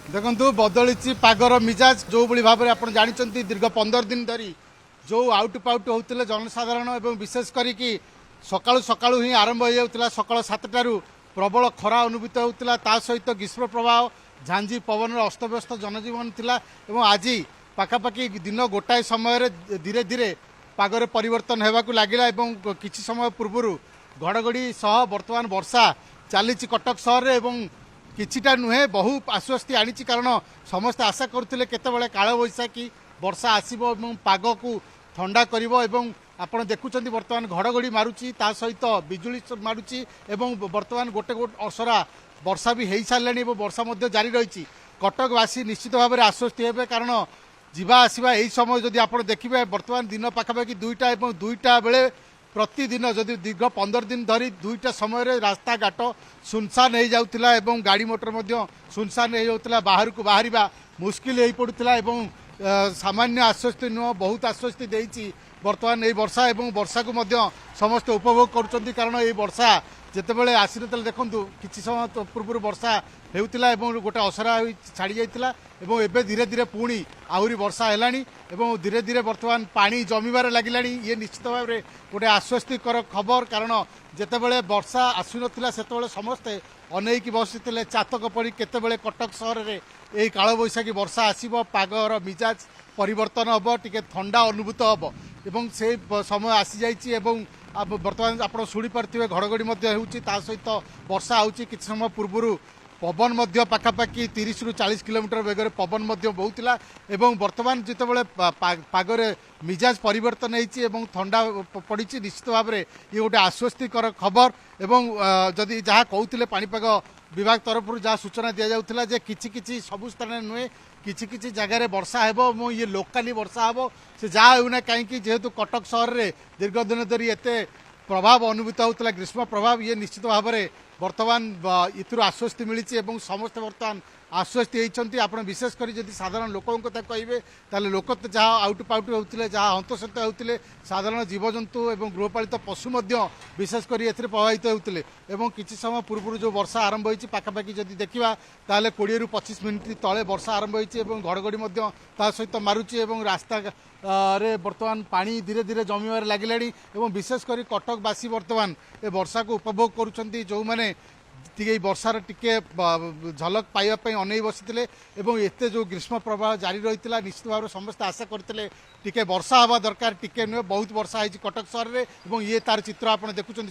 देखु बदली पागर मिजाज जो भाव में आप जानते दीर्घ 15 दिन धरी जो आउट पाउट होते जनसाधारण और विशेष करी सकाळु सकाळु ही आरंभ हो जाता सकाळ 7टारू प्रबल खरा अनुभूत होता सहित ग्रीष्म प्रभाव झांझी पवन अस्तव्यस्त जनजीवन थिला एवं आज पाखापाखि दिन गोटाए समय धीरे धीरे पागरे परिवर्तन होगा लगिला किछि समय पूर्व घड़घड़ी सह वर्तमान वर्षा चली कटक सहर में किछिटा नुहे बहु आश्वस्ति आनी कारण समस्त आशा करुले केतबेले काल बैशाखी वर्षा आसीबो एवं पाग को ठंडा करिवो एवं आपण देखुचंती वर्तमान घड़घड़ी मारुची ता सहित बिजुली मारुची एवं वर्तमान गोटे गोटे असरा वर्षा भी हो सारे वर्षा मध्य जारी रही कटकवासी निश्चित भाव में आश्वस्ति हे कारण जीवा आसवा यही समय जदि आप देखिए वर्तमान दिन पाखापाखि 2टा और 2टा बेले प्रतिदिन जदि दीर्घ 15 दिन धरी 2टा समय रास्ता घाट सुनसान हो जाऊला एवं गाड़ी मोटर सुनसान हो जाऊला बाहर को बाहर मुस्किल हो पड़ूला एवं सामान्य आश्वस्ति नुह बहुत आश्वस्ति देती वर्तमान ये वर्षा एवं वर्षा को मध्य समस्त उपभोग करुँच कारण ये वर्षा जितेबाला आसी ना देखूँ कि समय पूर्व वर्षा होता गोटे असरा छाड़ी जाता एवं धीरे धीरे पुणी आहरी वर्षा है धीरे धीरे वर्तमान पानी जमीबार लगिला ये निश्चित भाव में गोटे आश्वस्तिकर खबर कारण जितेबाला वर्षा आसुना से समस्ते अनेक बसी चातक पड़ी केतबेले कटक सहर में यही काल बैशाखी वर्षा आसब पागर मिजाज परिवर्तन हम टी ठंडा अनुभूत हम एवं से समय आसी जाइए बर्तमान आप शुणी पारे घड़घड़ी सहित वर्षा होची किसी समय पूर्व पवन मध्य पाखापाखि 30 ରୁ 40 किलोमीटर बेगर पवन मध्य बहुला एवं वर्तमान जितेबाला पागरे मिजाज परिवर्तन होती ठंडा पड़ी निश्चित भाव में ये गोटे आश्वस्तिकर खबर एवं जदि जहाँ कहते पाणीपाग विभाग तरफ जहाँ सूचना दि जाऊला जे किछि सबु स्थान नुहे किछि जगार वर्षा हे ये लोकाली वर्षा हे से जहाँ होना कहीं जेहेतु कटक सहर में दीर्घ दिन धरी एत प्रभाव अनुभूत होता ग्रीष्म प्रभाव ये निश्चित भाव में वर्तमान इथुर आश्वस्ति मिली समस्त वर्तमान आश्वस्ति होती आप विशेष कर जब साधारण लोकों कथा कहे ताले लोक तो जहाँ आउट पाउट होते जहाँ हंतसंत होते साधारण जीवजंतु और गृहपालित पशु विशेष कर प्रभावित होते किसी समय पूर्व जो वर्षा आरंभ होती पाखापाखि जब देखा ताले 20 ରୁ 25 मिनिट तले वर्षा आरंभ होती घड़घड़ी सहित मारुची रास्ता रे वर्तमान पानी धीरे धीरे जमीबार लगिला विशेष कर कटकवासी वर्तमान ए वर्षा को उपभोग करुँच जो मैंने वर्षार टिके झलक पाइबापी अनै बसी एत जो ग्रीष्म प्रभाव जारी रही निश्चित भाव में समस्त आशा करते टिके वर्षा हवा दरकार टिके नुहे बहुत वर्षा है कटक सहर में ये तार चित्र आप देखुं।